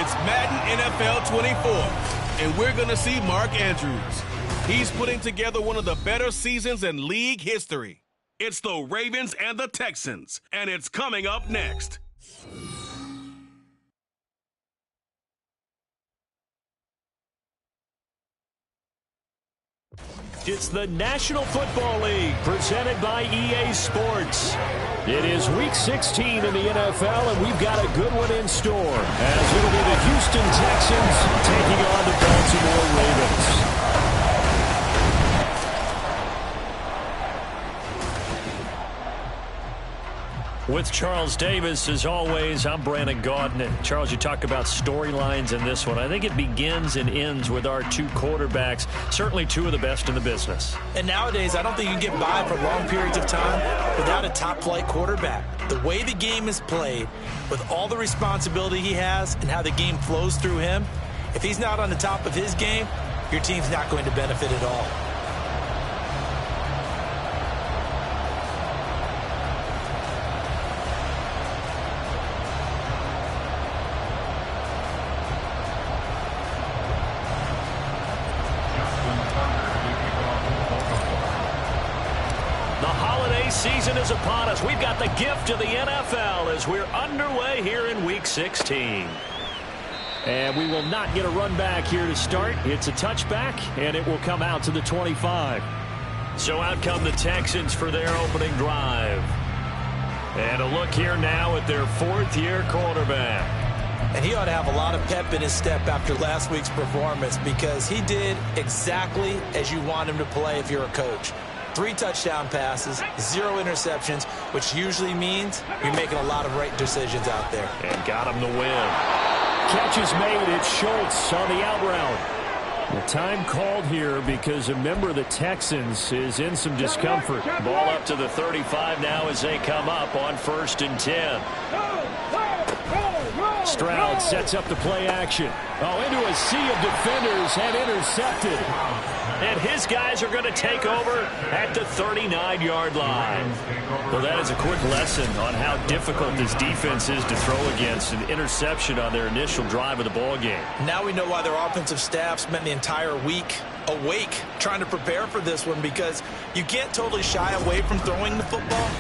It's Madden NFL 24, and we're going to see Mark Andrews. He's putting together one of the better seasons in league history. It's the Ravens and the Texans, and it's coming up next. It's the National Football League presented by EA Sports. It is Week 16 in the NFL, and we've got a good one in store as it'll be the Houston Texans taking on the Baltimore Ravens. With Charles Davis, as always, I'm Brandon Gaudin. And Charles, you talk about storylines in this one. I think it begins and ends with our two quarterbacks, certainly two of the best in the business. And nowadays, I don't think you can get by for long periods of time without a top-flight quarterback. The way the game is played, with all the responsibility he has and how the game flows through him, if he's not on the top of his game, your team's not going to benefit at all. Season is upon us. We've got the gift of the NFL as we're underway here in Week 16. And we will not get a run back here to start. It's a touchback, and it will come out to the 25. So out come the Texans for their opening drive. And a look here now at their fourth-year quarterback. And he ought to have a lot of pep in his step after last week's performance because he did exactly as you want him to play if you're a coach. 3 touchdown passes, 0 interceptions, which usually means you're making a lot of right decisions out there. And got him the win. Catch is made. It's Schultz on the out route. The time called here because a member of the Texans is in some discomfort. Ball up to the 35 now as they come up on 1st and 10. Stroud sets up the play action. Oh, into a sea of defenders and intercepted. And his guys are going to take over at the 39-yard line. Well, that is a quick lesson on how difficult this defense is to throw against an interception on their initial drive of the ball game. Now we know why their offensive staff spent the entire week awake trying to prepare for this one because you can't totally shy away from throwing the football.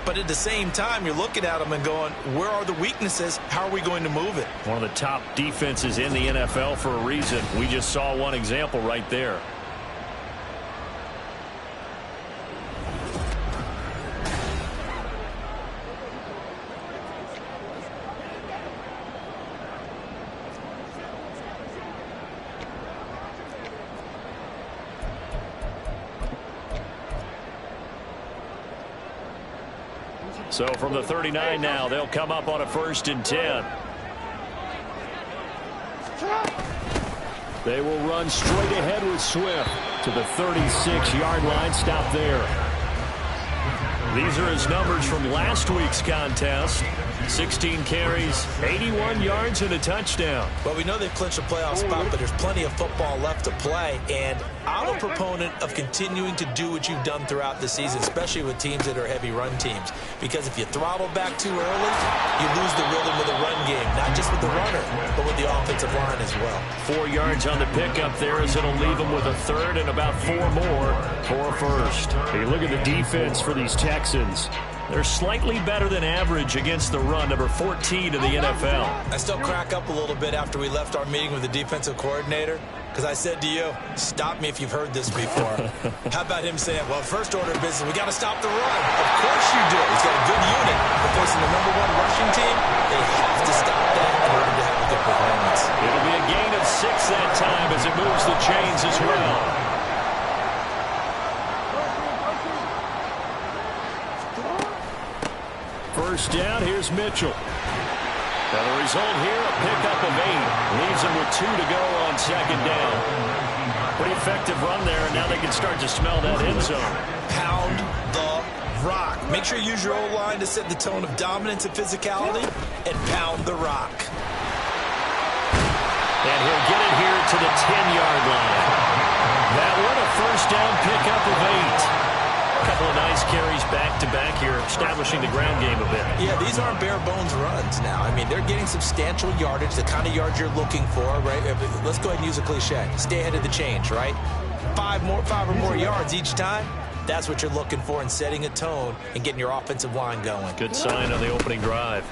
But at the same time, you're looking at them and going, where are the weaknesses? How are we going to move it? One of the top defenses in the NFL for a reason. We just saw one example right there. So from the 39 now, they'll come up on a 1st and 10. They will run straight ahead with Swift to the 36-yard line. Stop there. These are his numbers from last week's contest. 16 carries, 81 yards, and a touchdown. Well, we know they've clinched a playoff spot, but there's plenty of football left to play. And I'm a proponent of continuing to do what you've done throughout the season, especially with teams that are heavy run teams. Because if you throttle back too early, you lose the rhythm with the run game, not just with the runner, but with the offensive line as well. 4 yards on the pickup there as it'll leave them with a 3rd and about 4 more for a 1st. Hey, look at the defense for these Texans. They're slightly better than average against the run, number 14 in the NFL. I still crack up a little bit after we left our meeting with the defensive coordinator because I said to you, stop me if you've heard this before. How about him saying, well, first order of business, we got to stop the run. Of course you do. He's got a good unit. But facing the #1 rushing team, they have to stop that in order to have a good performance. It'll be a gain of 6 that time as it moves the chains as well. First down, here's Mitchell. Now the result here, a pickup of 8. Leaves him with 2 to go on 2nd down. Pretty effective run there, and now they can start to smell that end zone. Pound the rock. Make sure you use your O-line to set the tone of dominance and physicality, and pound the rock. And he'll get it here to the 10-yard line. That one, a first down pickup of 8. couple of nice carries back-to-back here, establishing the ground game a bit. Yeah, these aren't bare-bones runs now. I mean, they're getting substantial yardage, the kind of yards you're looking for, right? Let's go ahead and use a cliche. Stay ahead of the change, right? Five or more yards each time. That's what you're looking for in setting a tone and getting your offensive line going. Good sign on the opening drive.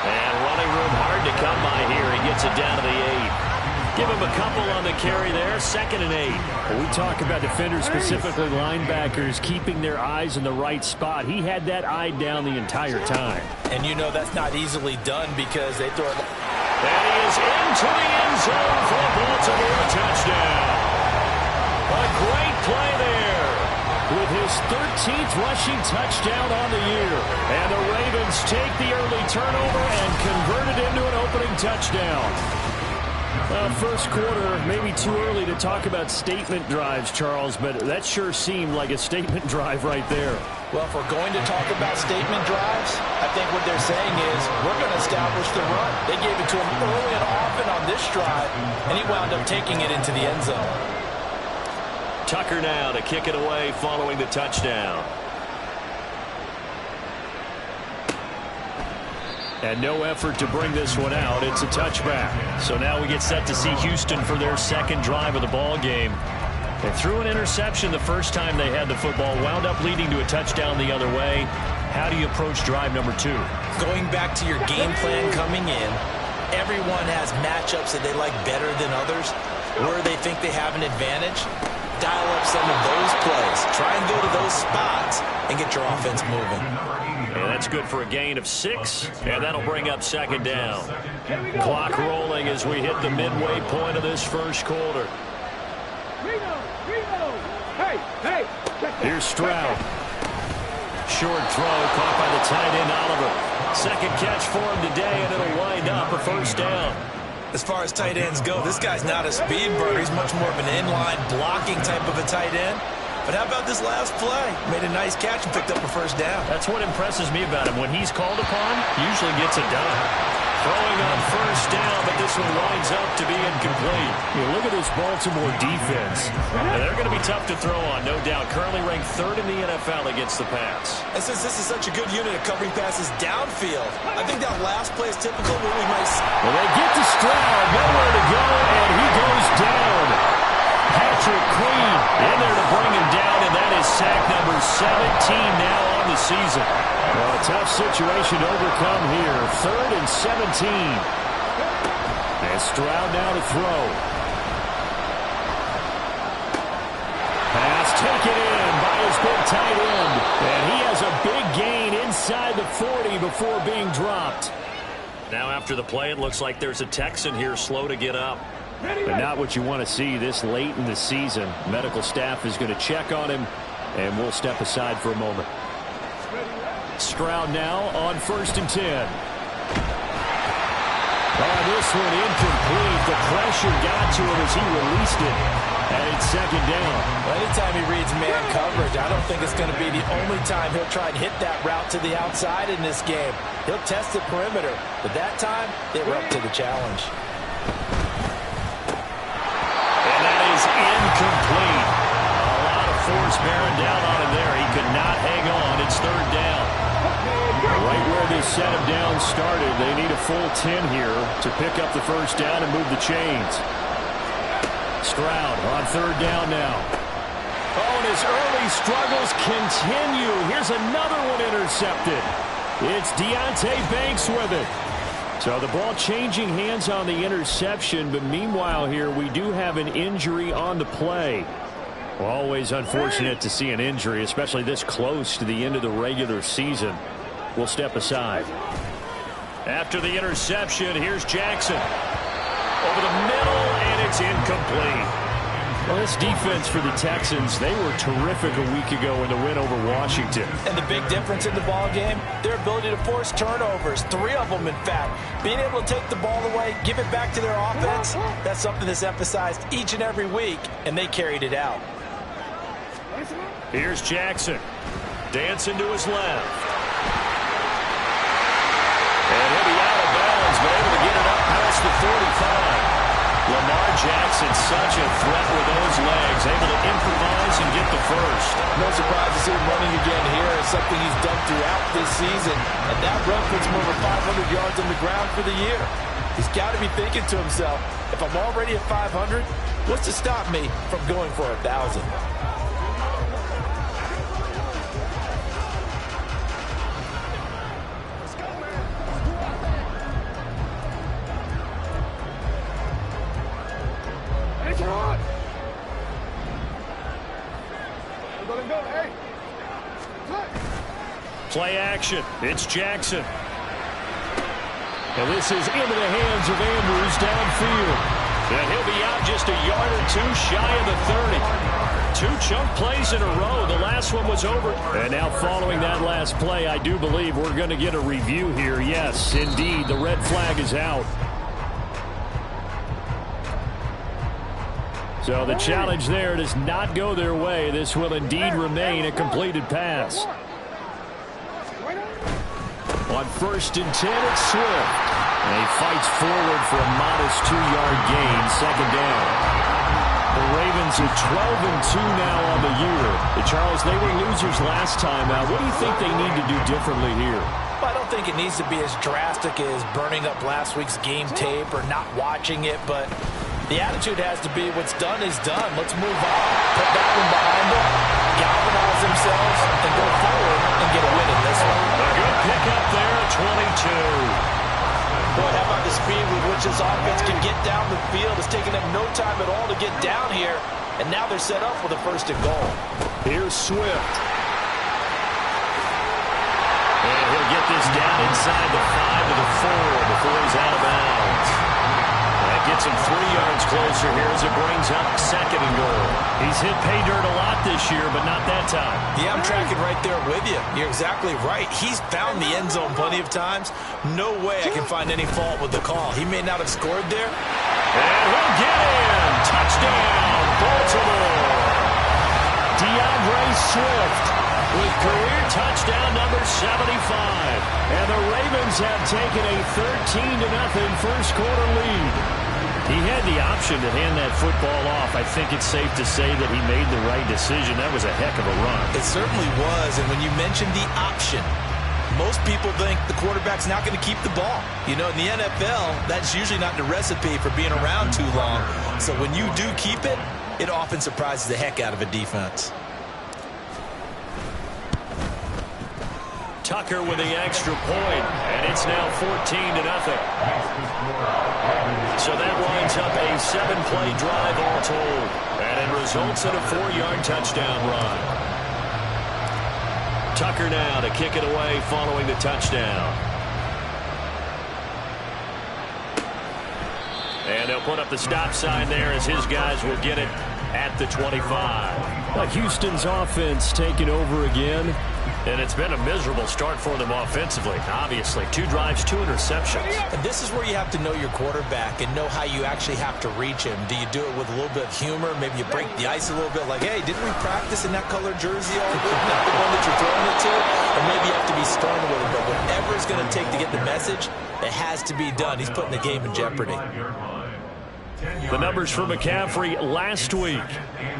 And running room hard to come by here. He gets it down to the 8. Give him a couple on the carry there. 2nd and 8. Well, we talk about defenders, specifically linebackers, keeping their eyes in the right spot. He had that eye down the entire time. And you know that's not easily done because they throw it. And he is into the end zone for a Baltimore touchdown. A great play there. With his 13th rushing touchdown on the year. And the Ravens take the early turnover and convert it into an opening touchdown. First quarter, maybe too early to talk about statement drives, Charles, but that sure seemed like a statement drive right there. Well, if we're going to talk about statement drives, I think what they're saying is we're going to establish the run. They gave it to him early and often on this drive, and he wound up taking it into the end zone. Tucker now to kick it away following the touchdown. And no effort to bring this one out. It's a touchback. So now we get set to see Houston for their second drive of the ball game. They threw an interception the first time they had the football, wound up leading to a touchdown the other way. How do you approach drive number 2? Going back to your game plan coming in, everyone has matchups that they like better than others, where they think they have an advantage. Dial up some of those plays. Try and go to those spots and get your offense moving. And that's good for a gain of 6, and that'll bring up 2nd down. Clock rolling as we hit the midway point of this first quarter. Here's Stroud. Short throw caught by the tight end Oliver. Second catch for him today, and it'll wind up a first down. As far as tight ends go, this guy's not a speed burner. He's much more of an inline blocking type of a tight end. But how about this last play? Made a nice catch and picked up a first down. That's what impresses me about him. When he's called upon, usually gets it done. Throwing on first down, but this one winds up to be incomplete. Look at this Baltimore defense. And they're going to be tough to throw on, no doubt. Currently ranked 3rd in the NFL against the pass. And since this is such a good unit of covering passes downfield, I think that last play is typical of what we might see. Well, they get to Stroud, nowhere to go, and he goes down. Patrick Queen in there to bring him down, and that is sack number 17 now on the season. Well, a tough situation to overcome here. 3rd and 17. And Stroud now to throw. Pass taken in by his big tight end. And he has a big gain inside the 40 before being dropped. Now after the play, it looks like there's a Texan here slow to get up. But not what you want to see this late in the season. Medical staff is going to check on him, and we'll step aside for a moment. Stroud now on 1st and 10. Oh, this one incomplete. The pressure got to him as he released it. And it's 2nd down. Well, anytime he reads man coverage, I don't think it's going to be the only time he'll try and hit that route to the outside in this game. He'll test the perimeter, but that time they were up to the challenge. And that is incomplete. A lot of force bearing down on him there. He could not hang on. It's 3rd down. Right where this set of downs started, they need a full 10 here to pick up the first down and move the chains. Stroud on 3rd down now. Oh, and his early struggles continue. Here's another one intercepted. It's Deonte Banks with it. So the ball changing hands on the interception, but meanwhile here we do have an injury on the play. Well, always unfortunate to see an injury, especially this close to the end of the regular season. We'll step aside. After the interception, here's Jackson. Over the middle, and it's incomplete. Well, this defense for the Texans, they were terrific a week ago in the win over Washington. And the big difference in the ball game, their ability to force turnovers, 3 of them in fact. Being able to take the ball away, give it back to their offense, that's something that's emphasized each and every week, and they carried it out. Here's Jackson. Dancing to his left. And he'll be out of bounds, but able to get it up past the 45. Lamar Jackson, such a threat with those legs. He's able to improvise and get the first. No surprise to see him running again here. It's something he's done throughout this season. And that run puts him over 500 yards on the ground for the year. He's got to be thinking to himself, if I'm already at 500, what's to stop me from going for 1,000? Play action. It's Jackson. And this is into the hands of Andrews downfield. And he'll be out just a yard or two shy of the 30. 2 chunk plays in a row. The last one was over. And now following that last play, I do believe we're going to get a review here. Yes, indeed, the red flag is out. So the challenge there does not go their way. This will indeed remain a completed pass. On 1st and 10, it's Swift. And he fights forward for a modest 2-yard gain, 2nd down. The Ravens are 12-2 now on the year. Charles, they were losers last time out. What do you think they need to do differently here? Well, I don't think it needs to be as drastic as burning up last week's game tape or not watching it, but the attitude has to be what's done is done. Let's move on. Put that one behind them, galvanize themselves, and go forward and get a win in this one. A good pickup there at 22. Boy, how about the speed with which this offense can get down the field? It's taken them no time at all to get down here, and now they're set up with a 1st and goal. Here's Swift. And he'll get this down inside the 5 to the 4 before he's out of bounds. That gets him 3 yards closer here as it brings up 2nd and goal. He's hit pay dirt a lot this year, but not that time. Yeah, I'm tracking right there with you. You're exactly right. He's found the end zone plenty of times. No way I can find any fault with the call. He may not have scored there. And he'll get in. Touchdown, Baltimore. DeAndre Swift with career touchdown number 75. And the Ravens have taken a 13-0 first quarter lead. He had the option to hand that football off. I think it's safe to say that he made the right decision. That was a heck of a run. It certainly was. And when you mentioned the option, most people think the quarterback's not going to keep the ball. You know, in the NFL, that's usually not the recipe for being around too long. So when you do keep it, it often surprises the heck out of a defense. Tucker with the extra point, and it's now 14-0. So that winds up a 7-play drive all told, and it results in a 4-yard touchdown run. Tucker now to kick it away following the touchdown. And they'll put up the stop sign there as his guys will get it at the 25. Houston's offense taking over again. And it's been a miserable start for them offensively, obviously. 2 drives, 2 interceptions. And this is where you have to know your quarterback and know how you actually have to reach him. Do you do it with a little bit of humor? Maybe you break the ice a little bit like, hey, didn't we practice in that color jersey all week? Not the one that you're throwing it to? Or maybe you have to be stern with him. But whatever it's going to take to get the message, it has to be done. He's putting the game in jeopardy. The numbers for McCaffrey last week.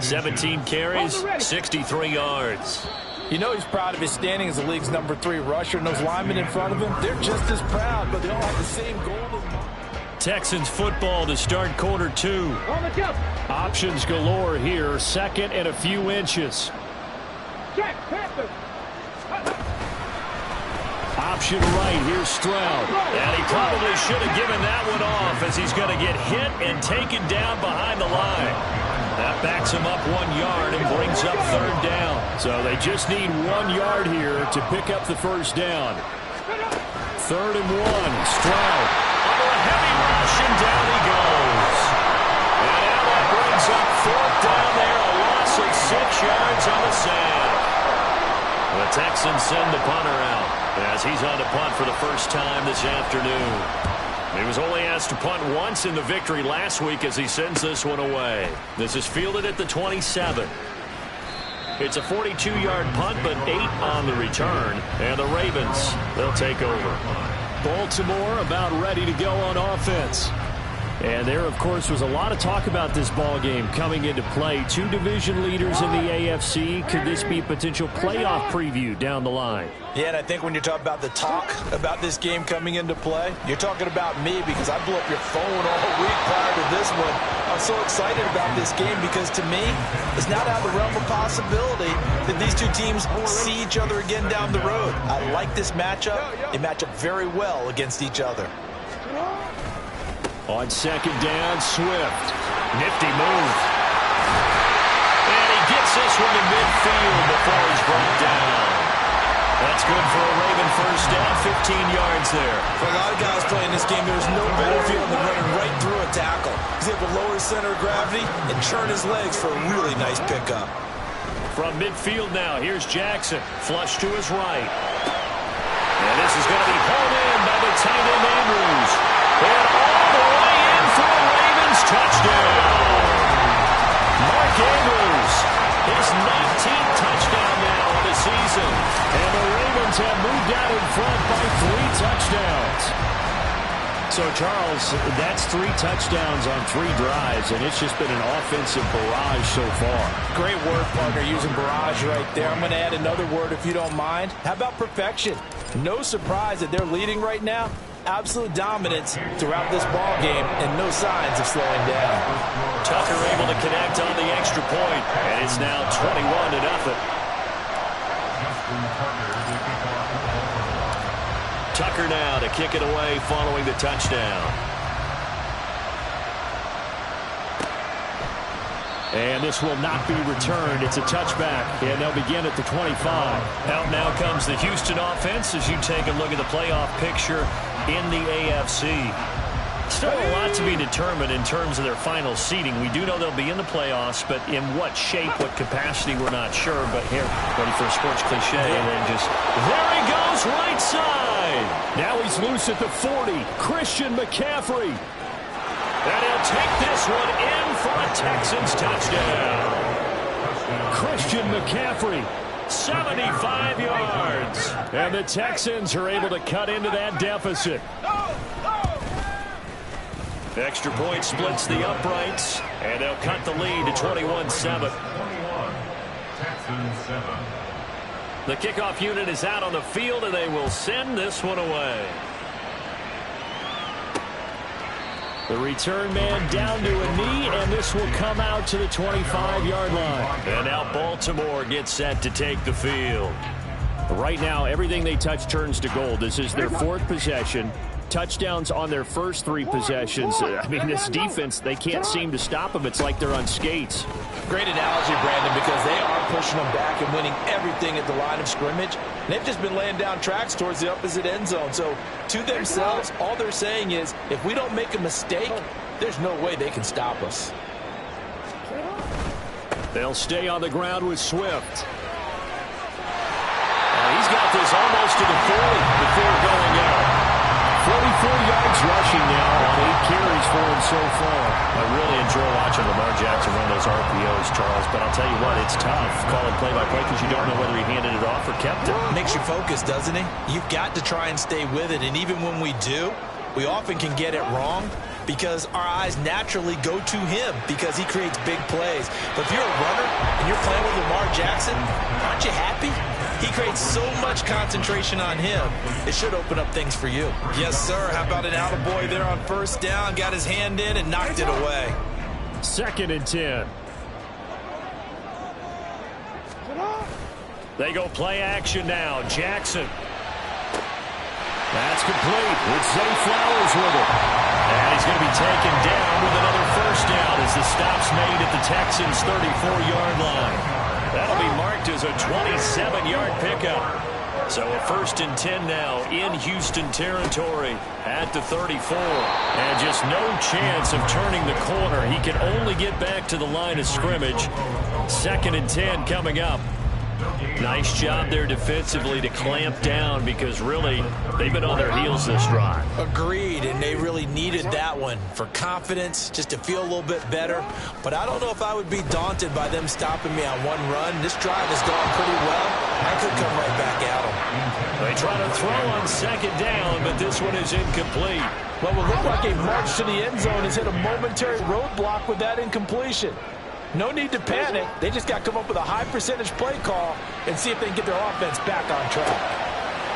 17 carries, 63 yards. You know he's proud of his standing as the league's number 3 rusher, and those linemen in front of him, they're just as proud, but they all have the same goal. Texans football to start quarter 2. Options galore here, 2nd and a few inches. Option right, here's Stroud. And he probably should have given that one off as he's going to get hit and taken down behind the line. That backs him up 1 yard and brings up 3rd down. So they just need 1 yard here to pick up the 1st down. 3rd and 1. Stroud under a heavy rush, and down he goes. And now that brings up 4th down there, a loss of 6 yards on the sack. The Texans send the punter out as he's on to punt for the first time this afternoon. He was only asked to punt once in the victory last week as he sends this one away. This is fielded at the 27. It's a 42-yard punt, but 8 on the return. And the Ravens, they'll take over. Baltimore about ready to go on offense. And there, of course, was a lot of talk about this ball game coming into play. Two division leaders in the AFC. Could this be a potential playoff preview down the line? Yeah, and I think when you're talking about the talk about this game coming into play, you're talking about me because I blew up your phone all week prior to this one. I'm so excited about this game because, to me, it's not out of the realm of possibility that these two teams see each other again down the road. I like this matchup. They match up very well against each other. On second down, Swift. Nifty move. And he gets this one to midfield before he's brought down. That's good for a Raven first down, 15 yards there. For a lot of guys playing this game, there's no better feeling than running right through a tackle. He's able to lower his center of gravity and churn his legs for a really nice pickup. From midfield now, here's Jackson. Flush to his right. And this is going to be hauled in by the tight end Andrews. And all the way in for a Ravens touchdown. Mark Andrews, his 19th touchdown now of the season. And the Ravens have moved out in front by 3 touchdowns. So, Charles, that's 3 touchdowns on 3 drives, and it's just been an offensive barrage so far. Great word, partner, using barrage right there. I'm going to add another word if you don't mind. How about perfection? No surprise that they're leading right now. Absolute dominance throughout this ball game and no signs of slowing down. Tucker able to connect on the extra point, and it's now 21-0. Tucker now to kick it away following the touchdown. And this will not be returned. It's a touchback, and they'll begin at the 25. Out now comes the Houston offense as you take a look at the playoff picture in the AFC. Still a lot to be determined in terms of their final seeding. We do know they'll be in the playoffs, but in what shape, what capacity, we're not sure. But here, ready for a sports cliche, and then just, there he goes, right side. Now he's loose at the 40. Christian McCaffrey. And he'll take this one in for a Texans touchdown. Christian McCaffrey, 75 yards. And the Texans are able to cut into that deficit. Extra point splits the uprights, and they'll cut the lead to 21-7. The kickoff unit is out on the field, and they will send this one away. The return man down to a knee, and this will come out to the 25-yard line. And now Baltimore gets set to take the field. Right now, everything they touch turns to gold. This is their 4th possession. Touchdowns on their first 3 possessions. I mean, this defense, they can't seem to stop them. It's like they're on skates. Great analogy, Brandon, because they are pushing them back and winning everything at the line of scrimmage. And they've just been laying down tracks towards the opposite end zone. So, to themselves, all they're saying is, if we don't make a mistake, there's no way they can stop us. They'll stay on the ground with Swift. He's got this almost to the 40 before going out. 44 yards rushing now on 8 carries for him so far. I really enjoy watching Lamar Jackson run those RPOs, Charles, but I'll tell you what, it's tough calling play-by-play because you don't know whether he handed it off or kept it. Makes you focus, doesn't he? You've got to try and stay with it, and even when we do, we often can get it wrong because our eyes naturally go to him because he creates big plays. But if you're a runner and you're playing with Lamar Jackson, aren't you happy? He creates so much concentration on him. It should open up things for you. Yes, sir. How about an attaboy there on first down? Got his hand in and knocked it away. 2nd and 10. They go play action now. Jackson. That's complete with Zay Flowers with it. And he's going to be taken down with another first down as the stop's made at the Texans' 34-yard line. That'll be marked as a 27-yard pickup. So a 1st and 10 now in Houston territory at the 34. And just no chance of turning the corner. He can only get back to the line of scrimmage. 2nd and 10 coming up. Nice job there defensively to clamp down because really they've been on their heels this drive. Agreed, and they really needed that one for confidence, just to feel a little bit better. But I don't know if I would be daunted by them stopping me on one run. This drive has gone pretty well. I could come right back at them. They try to throw on second down, but this one is incomplete. Well, it looked like a march to the end zone has hit a momentary roadblock with that incompletion. No need to panic. They just got to come up with a high percentage play call and see if they can get their offense back on track.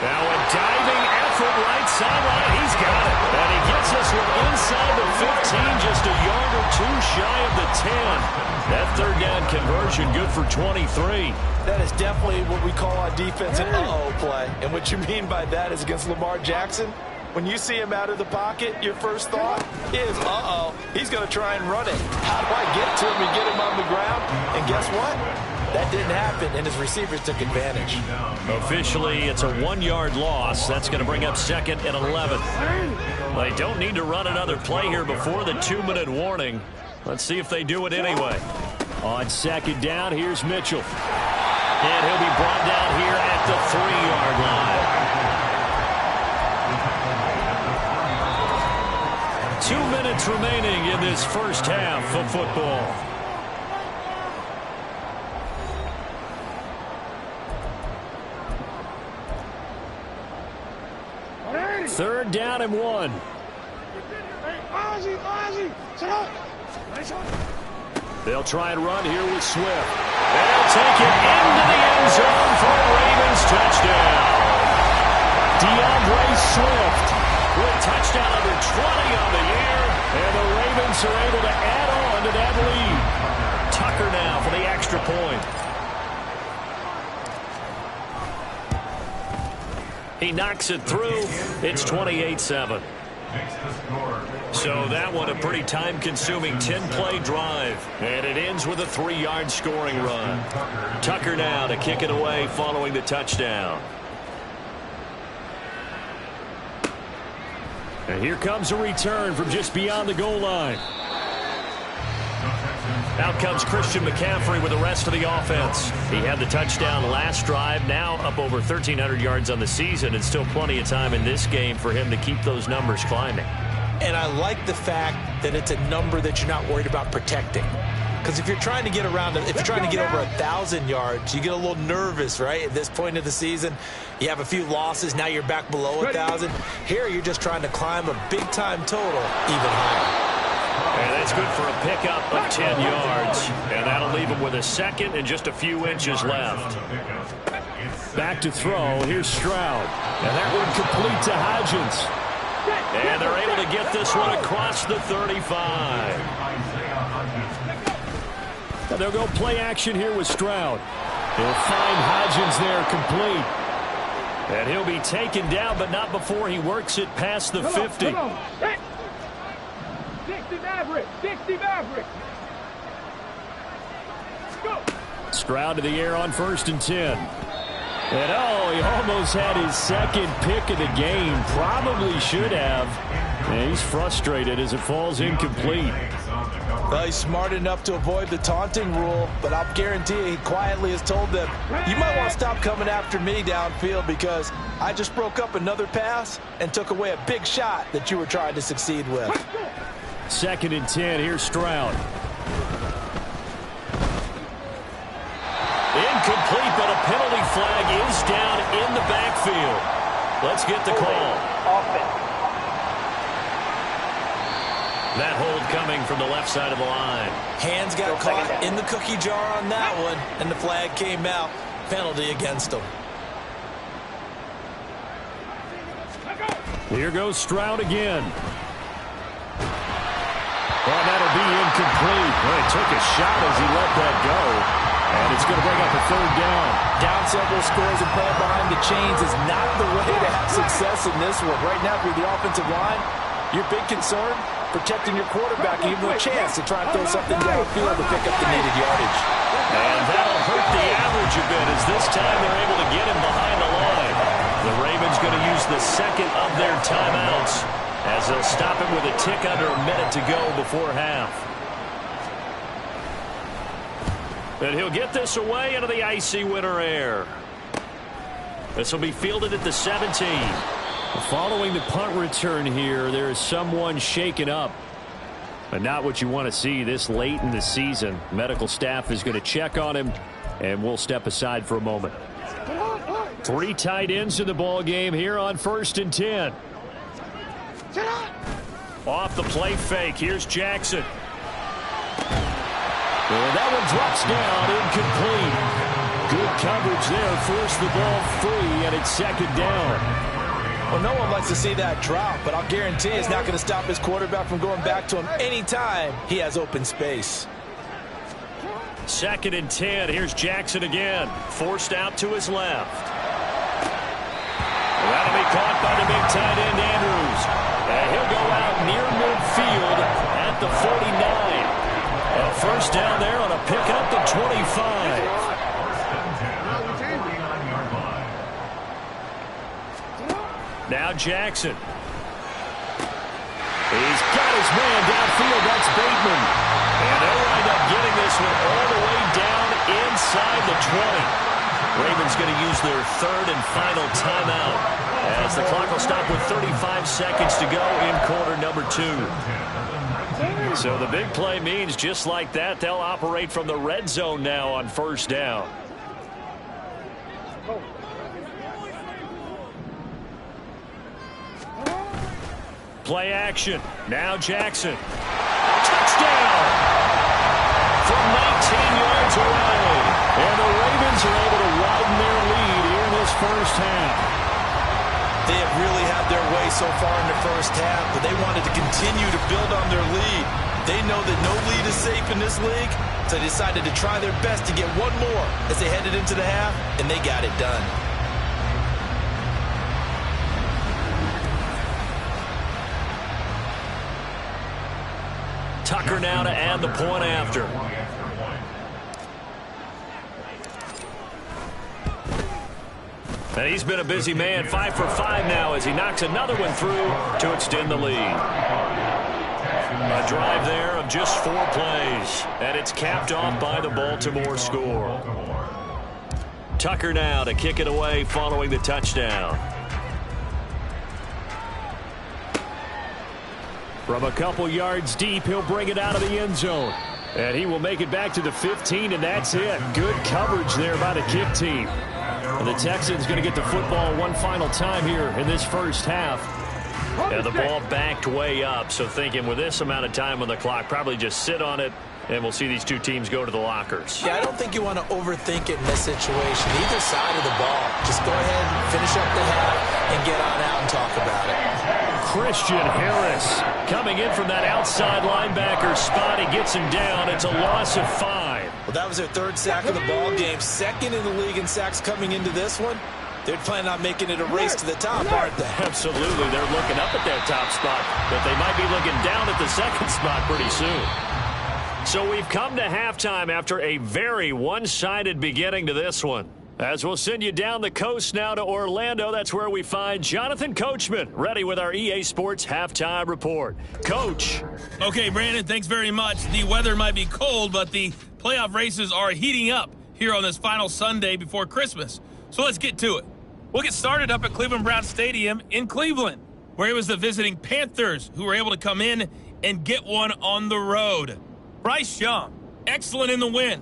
Now a diving effort right sideline. He's got it. And he gets this one inside the 15, just a yard or two shy of the 10. That third down conversion good for 23. That is definitely what we call on defense an uh-oh play. And what you mean by that is against Lamar Jackson, when you see him out of the pocket, your first thought is, uh-oh, he's going to try and run it. How do I get to him and get him on the ground? And guess what? That didn't happen, and his receivers took advantage. Officially, it's a 1-yard loss. That's going to bring up 2nd and 11. They don't need to run another play here before the 2-minute warning. Let's see if they do it anyway. On second down, here's Mitchell. And he'll be brought down here at the 3-yard line. 2 minutes remaining in this first half of football. Third down and 1. They'll try and run here with Swift. They'll take it into the end zone for a Ravens touchdown. DeAndre Swift with touchdown number 20 on the year. And the Ravens are able to add on to that lead. Tucker now for the extra point. He knocks it through. It's 28-7. So that one a pretty time-consuming 10-play drive. And it ends with a 3-yard scoring run. Tucker now to kick it away following the touchdown. And here comes a return from just beyond the goal line. Out comes Christian McCaffrey with the rest of the offense. He had the touchdown last drive, now up over 1,300 yards on the season, and still plenty of time in this game for him to keep those numbers climbing. And I like the fact that it's a number that you're not worried about protecting. Because if you're trying to get around, if you're trying to get over 1,000 yards, you get a little nervous, right? At this point of the season, you have a few losses. Now you're back below 1,000. Here, you're just trying to climb a big-time total even higher. And that's good for a pickup of 10 yards. And that'll leave him with a second and just a few inches left. Back to throw. Here's Stroud. And that one complete to Hodgins. And they're able to get this one across the 35. And they'll go play action here with Stroud. He'll find Hodgins there complete. And he'll be taken down, but not before he works it past the 50. Come on. 60 Maverick. 60 Maverick. Go. Stroud to the air on 1st and 10. And he almost had his second pick of the game. Probably should have. And he's frustrated as it falls incomplete. Well, he's smart enough to avoid the taunting rule, but I'll guarantee you he quietly has told them, you might want to stop coming after me downfield because I just broke up another pass and took away a big shot that you were trying to succeed with. 2nd and 10. Here's Stroud. Incomplete, but a penalty flag is down in the backfield. Let's get the call. That hold coming from the left side of the line. Hands got caught in the cookie jar on that one, and the flag came out. Penalty against him. Here goes Stroud again. Well, that'll be incomplete. Well, he took a shot as he let that go. And it's going to bring up a 3rd down. Down several scores and playing behind the chains is not the way to have success in this one. Right now, with the offensive line, your big concern, protecting your quarterback, give him a chance to try and throw something downfield to pick up the needed yardage. And that'll hurt the average a bit as this time they're able to get him behind the line. The Ravens going to use the second of their timeouts as they'll stop him with a tick under a minute to go before half. And he'll get this away into the icy winter air. This will be fielded at the 17. Following the punt return here, there is someone shaken up. But not what you want to see this late in the season. Medical staff is going to check on him, and we'll step aside for a moment. Three tight ends in the ball game here on 1st and 10. Off the play fake. Here's Jackson. And that one drops down, incomplete. Good coverage there. Forced the ball free, and it's 2nd down. Well, no one likes to see that drop, but I'll guarantee it's not going to stop his quarterback from going back to him anytime he has open space. 2nd and 10. Here's Jackson again. Forced out to his left. That'll be caught by the big tight end, Andrews. And he'll go out near midfield at the 49. And 1st down there on a pickup at 25. Now Jackson. He's got his man downfield. That's Bateman. And they'll wind up getting this one all the way down inside the 20. Ravens going to use their 3rd and final timeout as the clock will stop with 35 seconds to go in quarter number 2. So the big play means just like that, they'll operate from the red zone now on 1st down. Play action. Now Jackson. Touchdown! From 19 yards away. And the Ravens are able to widen their lead here in this 1st half. They have really had their way so far in the 1st half, but they wanted to continue to build on their lead. They know that no lead is safe in this league, so they decided to try their best to get one more as they headed into the half, and they got it done. Tucker now to add the point after. And he's been a busy man, 5 for 5 now as he knocks another one through to extend the lead. A drive there of just 4 plays, and it's capped off by the Baltimore score. Tucker now to kick it away following the touchdown. From a couple yards deep, he'll bring it out of the end zone. And he will make it back to the 15, and that's it. Good coverage there by the kick team. And the Texans going to get the football one final time here in this 1st half. And the ball backed way up, so thinking with this amount of time on the clock, probably just sit on it, and we'll see these two teams go to the lockers. Yeah, I don't think you want to overthink it in this situation. Either side of the ball. Just go ahead and finish up the half and get on out and talk about it. Christian Harris coming in from that outside linebacker spot. He gets him down. It's a loss of 5. Well, that was their 3rd sack of the ball game. 2nd in the league in sacks coming into this one. They're planning on making it a race to the top, aren't they? Absolutely. They're looking up at that top spot, but they might be looking down at the 2nd spot pretty soon. So we've come to halftime after a very one-sided beginning to this one. As we'll send you down the coast now to Orlando, that's where we find Jonathan Coachman, ready with our EA Sports Halftime Report. Coach. Okay, Brandon, thanks very much. The weather might be cold, but the playoff races are heating up here on this final Sunday before Christmas. So let's get to it. We'll get started up at Cleveland Brown Stadium in Cleveland, where it was the visiting Panthers who were able to come in and get one on the road. Bryce Young, excellent in the win.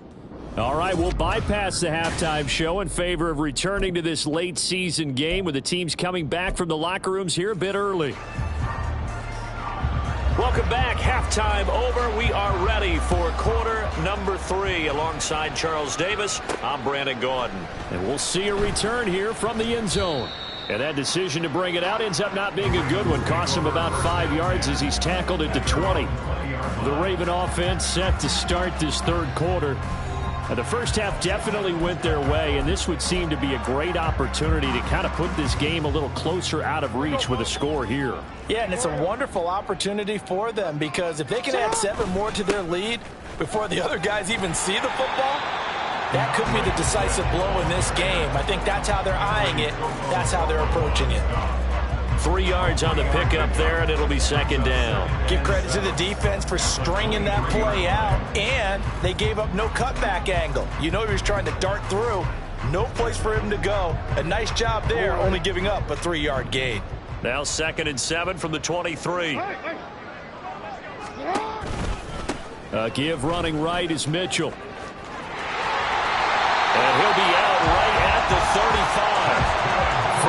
All right, we'll bypass the halftime show in favor of returning to this late season game with the teams coming back from the locker rooms here a bit early. Welcome back. Halftime over. We are ready for quarter number 3 alongside Charles Davis. I'm Brandon Gordon. And we'll see a return here from the end zone. And that decision to bring it out ends up not being a good one. Costs him about 5 yards as he's tackled at the 20. The Raven offense set to start this 3rd quarter. The 1st half definitely went their way, and this would seem to be a great opportunity to kind of put this game a little closer out of reach with a score here. Yeah, and it's a wonderful opportunity for them because if they can add 7 more to their lead before the other guys even see the football, that could be the decisive blow in this game. I think that's how they're eyeing it. That's how they're approaching it. 3 yards on the pickup there, and it'll be 2nd down. Give credit to the defense for stringing that play out, and they gave up no cutback angle. You know he was trying to dart through. No place for him to go. A nice job there, only giving up a 3-yard gain. Now 2nd and 7 from the 23. Give running right is Mitchell. And he'll be out right at the 35.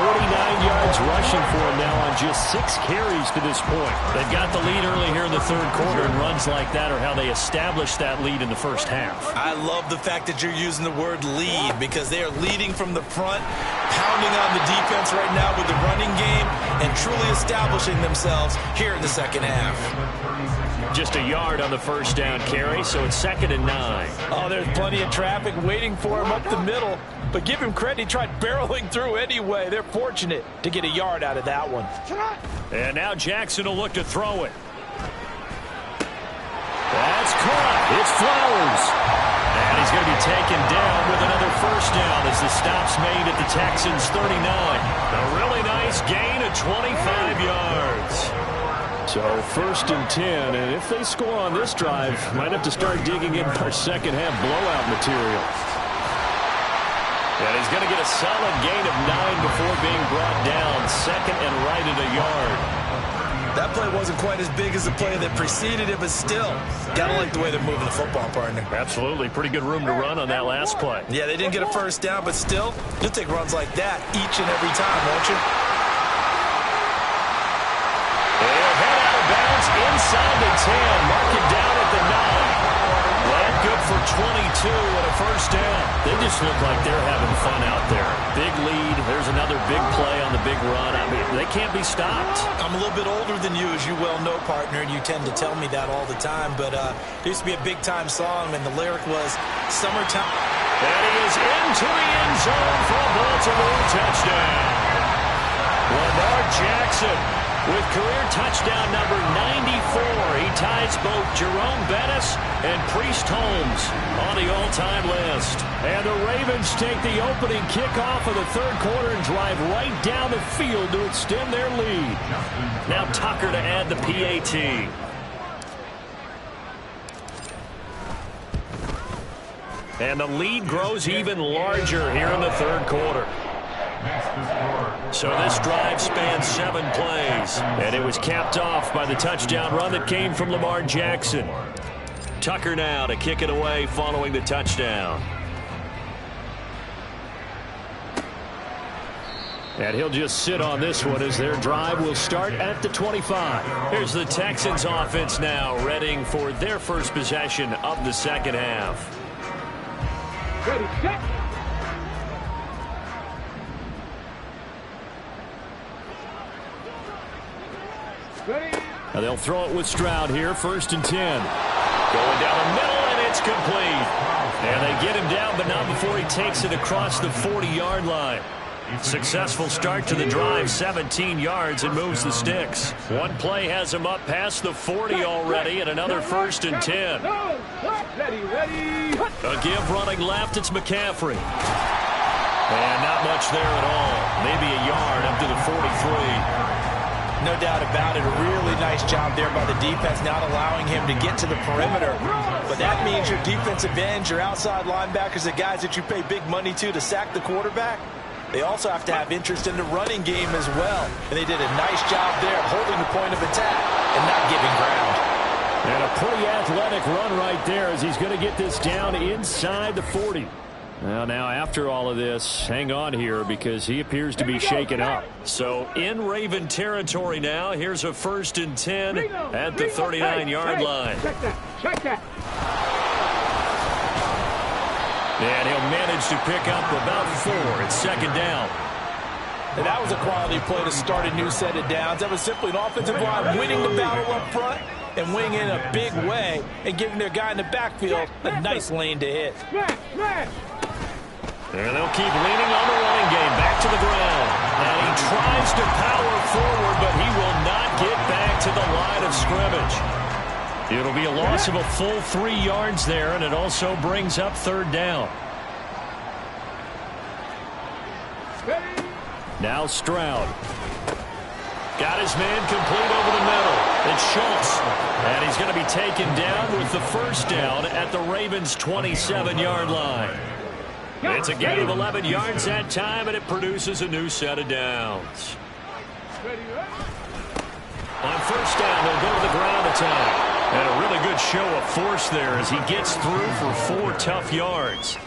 49 yards rushing for him now on just 6 carries to this point. They've got the lead early here in the third quarter, and runs like that are how they established that lead in the first half. I love the fact that you're using the word lead, because they are leading from the front, pounding on the defense right now with the running game, and truly establishing themselves here in the second half. Just a yard on the first down carry, so it's 2nd and 9. Oh, there's plenty of traffic waiting for him up the middle. But give him credit, he tried barreling through anyway. They're fortunate to get a yard out of that one. And now Jackson will look to throw it. That's caught. It's Flowers. And he's going to be taken down with another first down as the stop's made at the Texans' 39. A really nice gain of 25 yards. So 1st and 10, and if they score on this drive, might have to start digging in our second half blowout material. And he's going to get a solid gain of 9 before being brought down. 2nd and right at a yard. That play wasn't quite as big as the play that preceded it, but still, gotta like the way they're moving the football, partner. Absolutely. Pretty good room to run on that last play. Yeah, they didn't get a first down, but still, you'll take runs like that each and every time, won't you? They'll head out of bounds inside the 10. Mark it down at the 9. Well, good for 22 and a first down. They just look like they're having fun out there. Big lead. There's another big play on the big run. I mean, they can't be stopped. I'm a little bit older than you, as you well know, partner, and you tend to tell me that all the time. But there used to be a big-time song, and the lyric was, "Summertime." And he is into the end zone for a Baltimore touchdown. Lamar Jackson with career touchdown number 94. He ties both Jerome Bettis and Priest Holmes on the all-time list. And the Ravens take the opening kickoff of the third quarter and drive right down the field to extend their lead. Now Tucker to add the PAT. And the lead grows even larger here in the third quarter. So this drive spans 7 plays. And it was capped off by the touchdown run that came from Lamar Jackson. Tucker now to kick it away following the touchdown. And he'll just sit on this one as their drive will start at the 25. Here's the Texans offense now, readying for their first possession of the second half. Ready, set. Now they'll throw it with Stroud here, 1st and 10. Going down the middle, and it's complete. And they get him down, but not before he takes it across the 40-yard line. Successful start to the drive, 17 yards, and moves the sticks. One play has him up past the 40 already, and another 1st and 10. Ready. A give running left, it's McCaffrey. And not much there at all. Maybe a yard up to the 43. No doubt about it. A really nice job there by the defense, not allowing him to get to the perimeter. But that means your defensive ends, your outside linebackers, the guys that you pay big money to sack the quarterback, they also have to have interest in the running game as well. And they did a nice job there holding the point of attack and not giving ground. And a pretty athletic run right there as he's going to get this down inside the 40. Well, now after all of this, hang on here because he appears to be shaken up. So in Raven territory now, here's a 1st and 10 at the 39-yard line. Check that. And he'll manage to pick up about 4. It's 2nd down. And that was a quality play to start a new set of downs. That was simply an offensive line winning the battle up front and winning in a big way and giving their guy in the backfield a nice lane to hit. And they'll keep leaning on the running game. Back to the ground. And he tries to power forward, but he will not get back to the line of scrimmage. It'll be a loss of a full 3 yards there, and it also brings up 3rd down. Now Stroud. Got his man complete over the middle. It's Schultz. And he's going to be taken down with the 1st down at the Ravens' 27-yard line. It's a gain of 11 yards that time, and it produces a new set of downs. On 1st down, they'll go to the ground attack. And a really good show of force there as he gets through for 4 tough yards.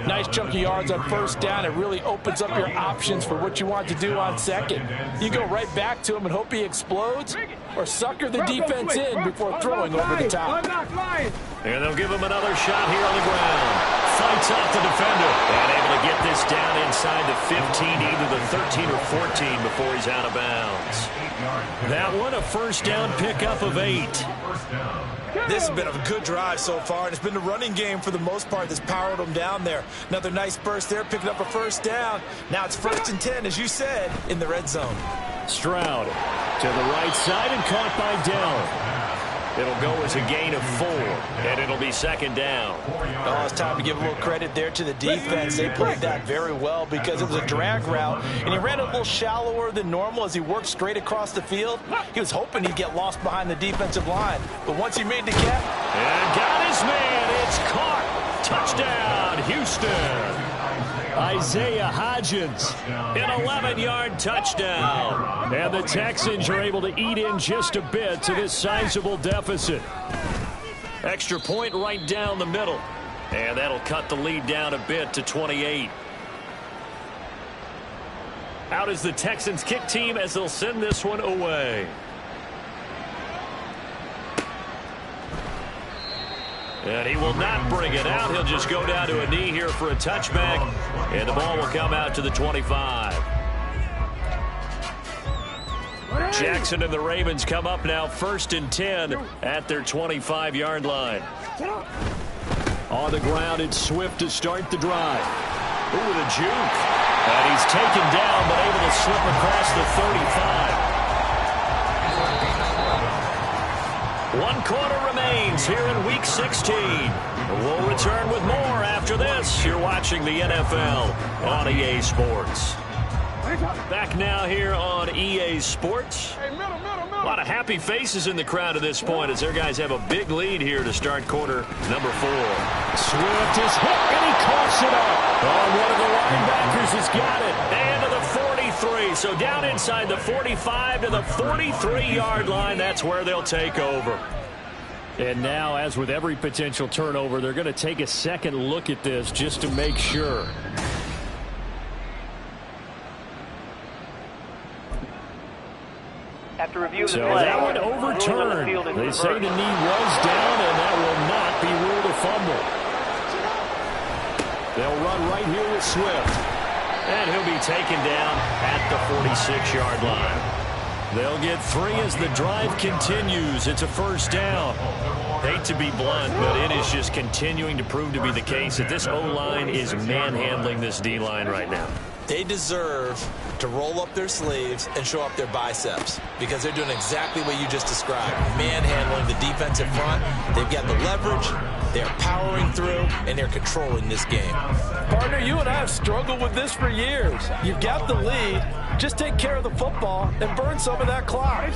Nice chunk of yards on first down. It really opens up your options for what you want to do on second. You go right back to him and hope he explodes, or sucker the defense in before throwing over the top. And they'll give him another shot here on the ground. Fights off the defender. And able to get this down inside the 15, either the 13 or 14 before he's out of bounds. That one a first down pickup of 8. This has been a good drive so far, and it's been the running game for the most part that's powered them down there. Another nice burst there, picking up a first down. Now it's 1st and 10, as you said, in the red zone. Stroud to the right side and caught by Dell. It'll go as a gain of 4, and it'll be 2nd down. Oh, it's time to give a little credit there to the defense. They played that very well because it was a drag route, and he ran a little shallower than normal as he worked straight across the field. He was hoping he'd get lost behind the defensive line, but once he made the catch, and got his man. It's caught. Touchdown, Houston. Isaiah Hodgins, an 11-yard touchdown. And the Texans are able to eat in just a bit to this sizable deficit. Extra point right down the middle. And that'll cut the lead down a bit to 28. Out is the Texans kick team as they'll send this one away. And he will not bring it out. He'll just go down to a knee here for a touchback. And the ball will come out to the 25. Jackson and the Ravens come up now 1st and 10 at their 25-yard line. On the ground, it's Swift to start the drive. Ooh, with a juke. And he's taken down, but able to slip across the 35. 1 quarter remains here in Week 16. We'll return with more after this. You're watching the NFL on EA Sports. Back now here on EA Sports. A lot of happy faces in the crowd at this point as their guys have a big lead here to start quarter number 4. Swift is hit, and he coughs it up. Oh, one of the linebackers has got it. And to the 43. So down inside the 45 to the 43-yard line. That's where they'll take over. And now, as with every potential turnover, they're going to take a second look at this just to make sure. After review So that one overturned. They say the knee was down, and that will not be ruled a fumble. They'll run right here with Swift. And he'll be taken down at the 46-yard line. They'll get 3 as the drive continues. It's a first down. Hate to be blunt, but it is just continuing to prove to be the case that this O-line is manhandling this D-line right now. they deserve to roll up their sleeves and show up their biceps because they're doing exactly what you just described. Manhandling the defensive front. They've got the leverage. They're powering through, and they're controlling this game. Partner, you and I have struggled with this for years. You've got the lead. Just take care of the football and burn some of that clock.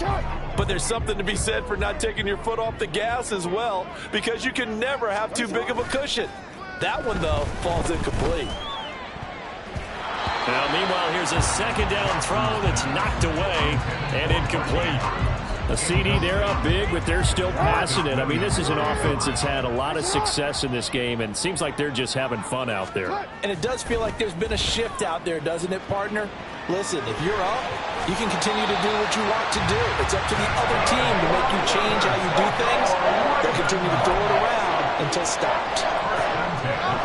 But there's something to be said for not taking your foot off the gas as well, because you can never have too big of a cushion. That one, though, falls incomplete. Now, meanwhile, here's a second down throw that's knocked away and incomplete. A CD, they're up big, but they're still passing it. I mean, this is an offense that's had a lot of success in this game, and it seems like they're just having fun out there. And it does feel like there's been a shift out there, doesn't it, partner? Listen, if you're up, you can continue to do what you want to do. It's up to the other team to make you change how you do things. They'll continue to throw it around until stopped.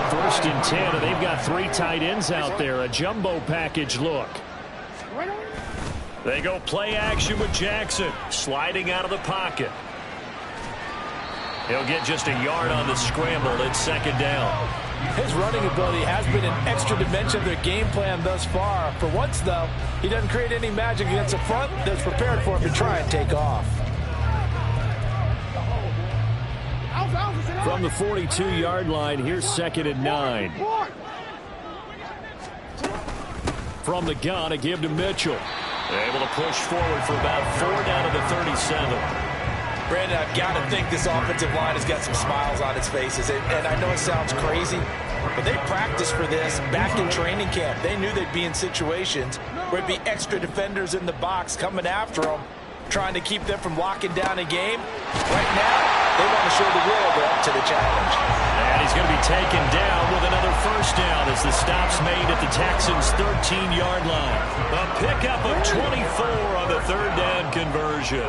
First and 10, and they've got 3 tight ends out there. A jumbo package look. They go play action with Jackson, sliding out of the pocket. He'll get just a yard on the scramble. It's second down. His running ability has been an extra dimension of their game plan thus far. For once, though, he doesn't create any magic against the front that's prepared for him to try and take off. From the 42-yard line, here's second and 9. From the gun, a give to Mitchell. Able to push forward for about 4 down to the 37. Brandon, I've got to think this offensive line has got some smiles on its faces. And I know it sounds crazy, but they practiced for this back in training camp. They knew they'd be in situations where it'd be extra defenders in the box coming after them, trying to keep them from locking down a game. Right now, they want to show the world they're up to the challenge. And he's going to be taken down with another first down as the stop's made at the Texans' 13-yard line. A pickup of 24 on the third down conversion.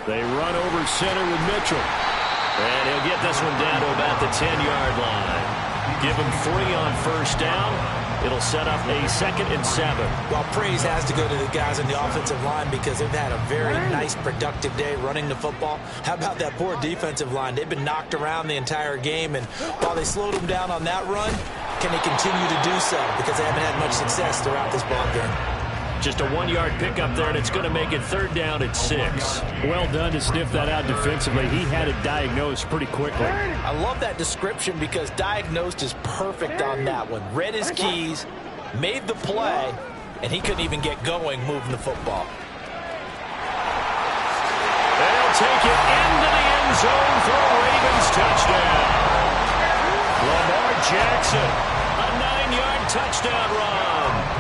They run over center with Mitchell. And he'll get this one down to about the 10-yard line. Give him 3 on first down. It'll set up a 2nd and 7. Well, praise has to go to the guys on the offensive line because they've had a very nice, productive day running the football. How about that poor defensive line? They've been knocked around the entire game, and while they slowed them down on that run, can they continue to do so? Because they haven't had much success throughout this ball game. Just a 1-yard pickup there, and it's going to make it 3rd down at 6. Well done to sniff that out defensively. He had it diagnosed pretty quickly. I love that description because diagnosed is perfect on that one. Read his keys, made the play, and he couldn't even get going moving the football. They'll take it into the end zone for a Ravens touchdown. Lamar Jackson, a 9-yard touchdown run.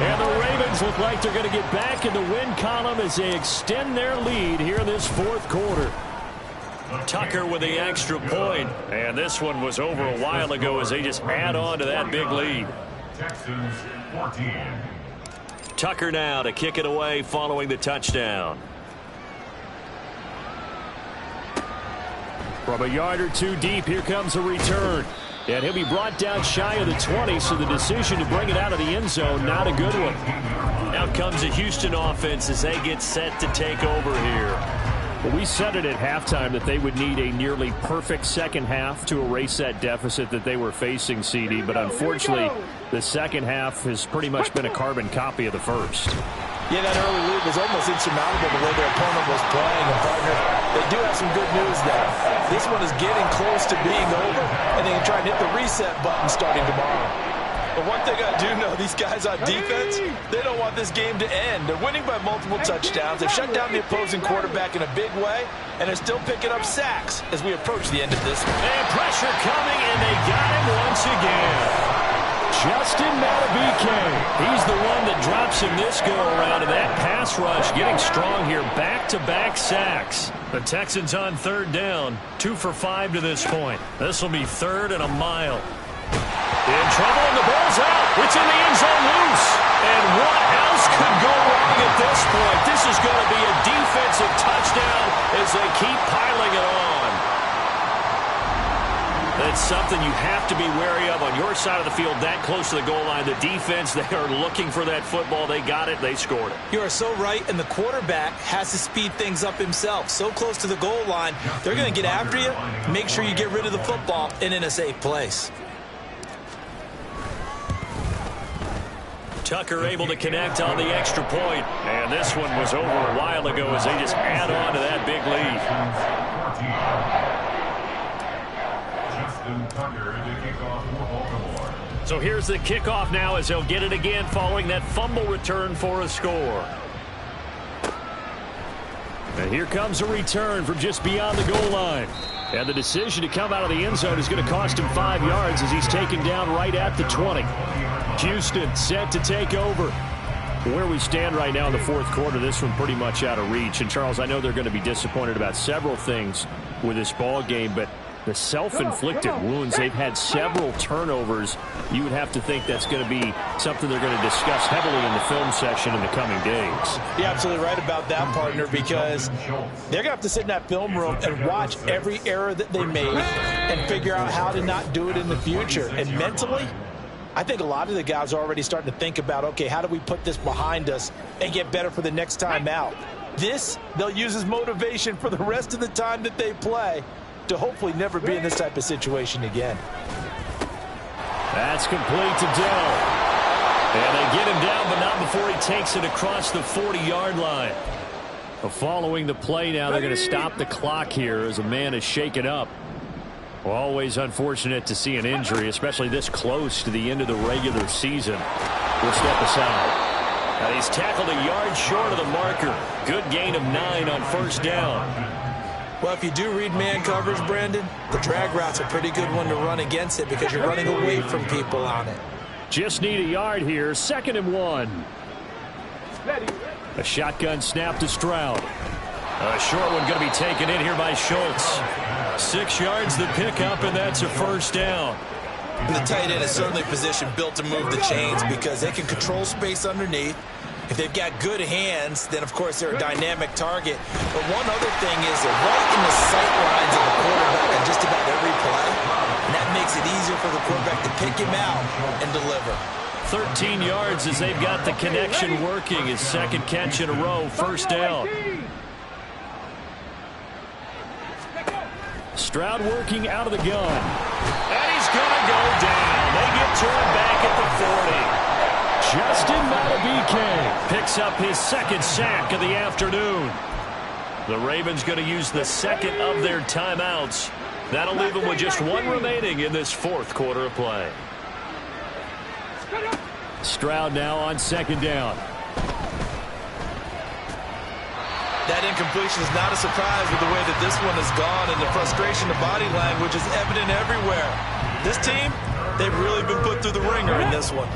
And the Ravens look like they're going to get back in the win column as they extend their lead here in this 4th quarter. Tucker with the extra point. And this one was over a while ago as they just add on to that big lead. Texans 14. Tucker now to kick it away following the touchdown. From a yard or 2 deep, here comes a return. And he'll be brought down shy of the 20, so the decision to bring it out of the end zone, not a good one. Out comes the Houston offense as they get set to take over here. Well, we said it at halftime that they would need a nearly perfect second half to erase that deficit that they were facing, CD. But unfortunately, the second half has pretty much been a carbon copy of the first. Yeah, that early lead was almost insurmountable the way their opponent was playing. And, partner, they do have some good news there. This one is getting close to being over, and they can try and hit the reset button starting tomorrow. But one thing I do know, these guys on defense, they don't want this game to end. They're winning by multiple touchdowns. They've shut down the opposing quarterback in a big way, and they're still picking up sacks as we approach the end of this one. And pressure coming, and they got him once again. Justin Madubuike. He's the one that drops him this go-around, and that pass rush getting strong here. Back-to-back sacks. The Texans on 3rd down. 2 for 5 to this point. This will be 3rd and a mile. In trouble, and the ball's out. It's in the end zone loose. And what else could go wrong at this point? This is going to be a defensive touchdown as they keep piling it on. That's something you have to be wary of on your side of the field, that close to the goal line. The defense, they are looking for that football. They got it. They scored it. You are so right, and the quarterback has to speed things up himself. So close to the goal line, they're going to get after you. Make sure you get rid of the football and in a safe place. Tucker able to connect on the extra point. And this one was over a while ago as they just add on to that big lead. So here's the kickoff now as they'll get it again following that fumble return for a score. And here comes a return from just beyond the goal line. And the decision to come out of the end zone is going to cost him 5 yards as he's taken down right at the 20. Houston set to take over. Where we stand right now in the 4th quarter, this one pretty much out of reach. And, Charles, I know they're going to be disappointed about several things with this ball game, but the self-inflicted wounds, they've had several turnovers. You would have to think that's going to be something they're going to discuss heavily in the film session in the coming days. You're absolutely right about that, partner, because they're going to have to sit in that film room and watch every error that they made and figure out how to not do it in the future. And mentally, I think a lot of the guys are already starting to think about, okay, how do we put this behind us and get better for the next time out? This, they'll use as motivation for the rest of the time that they play to hopefully never be in this type of situation again. That's complete to Dell. And they get him down, but not before he takes it across the 40-yard line. Following the play now, they're going to stop the clock here as a man is shaken up. Well, always unfortunate to see an injury, especially this close to the end of the regular season. We'll step aside. And he's tackled a yard short of the marker. Good gain of 9 on first down. Well, if you do read man coverage, Brandon, the drag route's a pretty good one to run against it because you're running away from people on it. Just need a yard here. 2nd and 1. A shotgun snap to Stroud. A short one going to be taken in here by Schultz. 6 yards the pickup, and that's a first down. And the tight end is certainly a position built to move the chains because they can control space underneath. If they've got good hands, then, of course, they're a dynamic target. But one other thing is they're right in the sight lines of the quarterback on just about every play. And that makes it easier for the quarterback to pick him out and deliver. 13 yards as they've got the connection working. His second catch in a row, first down. Stroud working out of the gun. And he's going to go down. They get to him back at the 40. Justin Madubuike picks up his second sack of the afternoon. The Ravens going to use the second of their timeouts. That'll leave them with just one remaining in this fourth quarter of play. Stroud now on second down. That incompletion is not a surprise with the way that this one has gone, and the frustration of body language is evident everywhere. This team, they've really been put through the ringer in this one.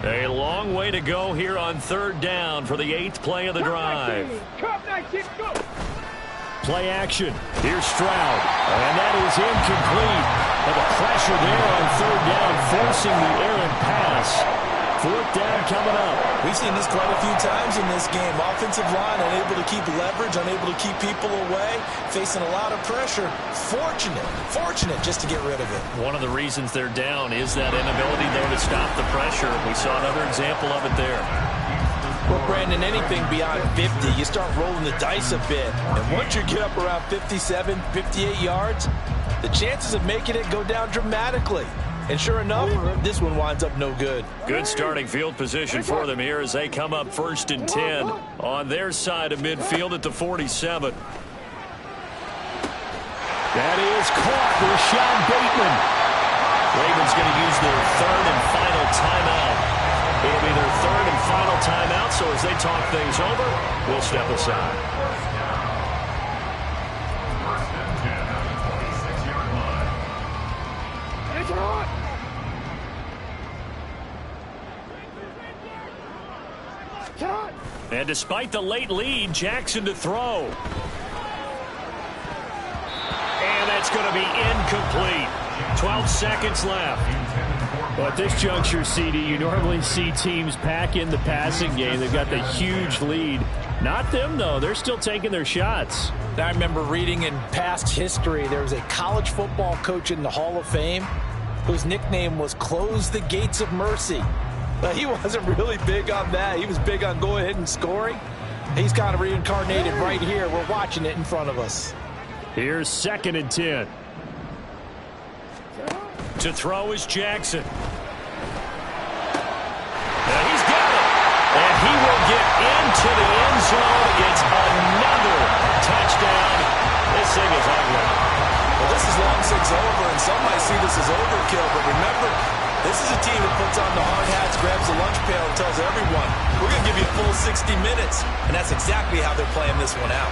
A long way to go here on third down for the 8th play of the drive. Play action. Here's Stroud. And that is incomplete. But the pressure there on third down, forcing the errant pass. Fourth down coming up. We've seen this quite a few times in this game. Offensive line unable to keep leverage, unable to keep people away, facing a lot of pressure. Fortunate just to get rid of it. One of the reasons they're down is that inability, though, to stop the pressure. We saw another example of it there. Well, Brandon, anything beyond 50, you start rolling the dice a bit. And once you get up around 57, 58 yards, the chances of making it go down dramatically. And sure enough, this one winds up no good. Good starting field position for them here as they come up 1st and 10 on their side of midfield at the 47. That is caught. Rashad Bateman. Ravens going to use their third and final timeout. It'll be their third and final timeout, so as they talk things over, we'll step aside. First and 10 at the 26-yard line. And despite the late lead, Jackson to throw. And that's going to be incomplete. 12 seconds left. Well, at this juncture, CD, you normally see teams pack in the passing game. They've got the huge lead. Not them, though. They're still taking their shots. I remember reading in past history, there was a college football coach in the Hall of Fame whose nickname was Close the Gates of Mercy. But he wasn't really big on that. He was big on going ahead and scoring. He's kind of reincarnated right here. We're watching it in front of us. Here's 2nd and 10. To throw is Jackson. Now he's got it. And he will get into the end zone. It's another touchdown. This thing is ugly. Well, this is long six over, and some might see this as overkill. But remember, this is a team that puts on the hard hats, grabs the lunch pail, and tells everyone, we're going to give you a full 60 minutes. And that's exactly how they're playing this one out.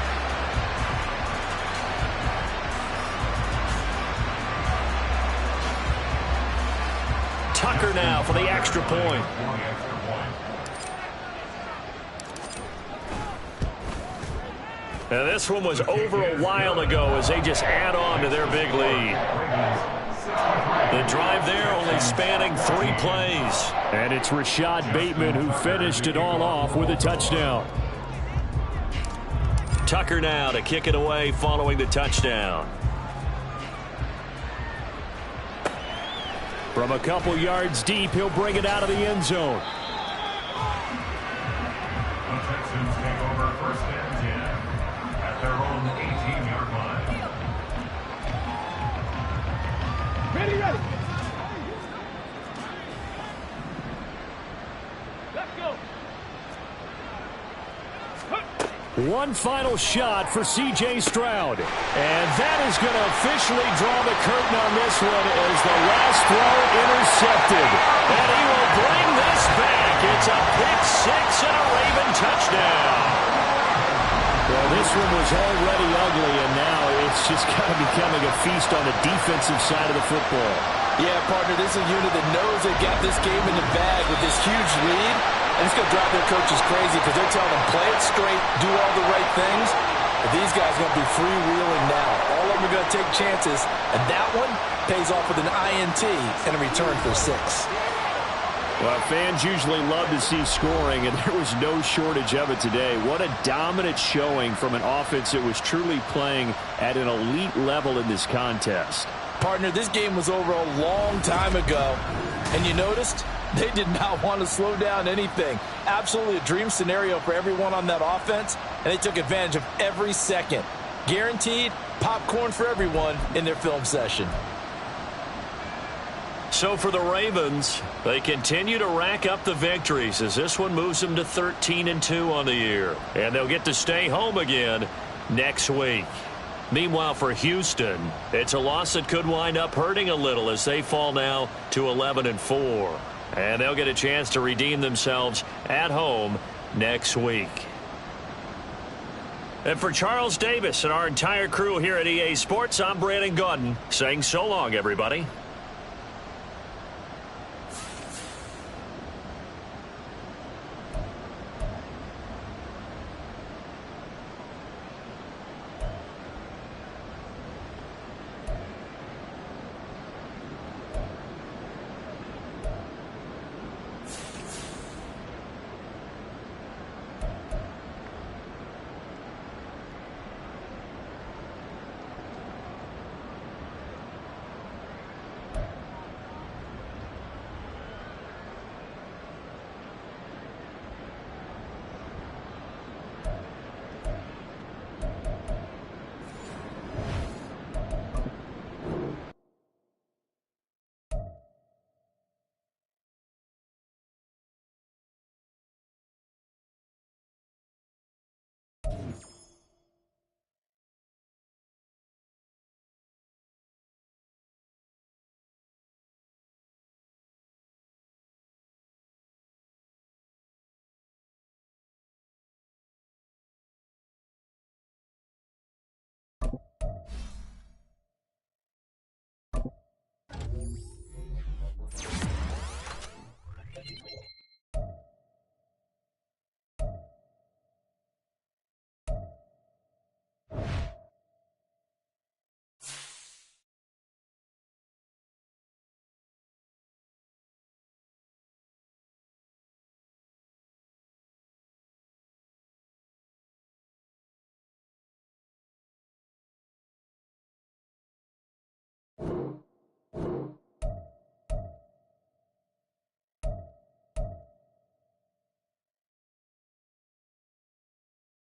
Tucker now for the extra point. And this one was over a while ago as they just add on to their big lead. The drive there only spanning 3 plays. And it's Rashad Bateman who finished it all off with a touchdown. Tucker now to kick it away following the touchdown. From a couple yards deep, he'll bring it out of the end zone. The Texans take over 1st and 10 at their own 18-yard line. Ready. Let's go. One final shot for C.J. Stroud. And that is going to officially draw the curtain on this one as the last throw intercepted. And he will bring this back. It's a pick 6 and a Raven touchdown. Well, this one was already ugly, and now it's just kind of becoming a feast on the defensive side of the football. Yeah, partner, this is a unit that knows they've got this game in the bag with this huge lead. And it's going to drive their coaches crazy because they're telling them, play it straight, do all the right things. But these guys are going to be freewheeling now. All of them are going to take chances, and that one pays off with an INT and a return for 6. Well, fans usually love to see scoring, and there was no shortage of it today. What a dominant showing from an offense that was truly playing at an elite level in this contest. Partner, this game was over a long time ago, and you noticed they did not want to slow down anything. Absolutely a dream scenario for everyone on that offense, and they took advantage of every second. Guaranteed popcorn for everyone in their film session. So for the Ravens, they continue to rack up the victories as this one moves them to 13-2 on the year. And they'll get to stay home again next week. Meanwhile, for Houston, it's a loss that could wind up hurting a little as they fall now to 11-4. And they'll get a chance to redeem themselves at home next week. And for Charles Davis and our entire crew here at EA Sports, I'm Brandon Gaudin saying so long, everybody.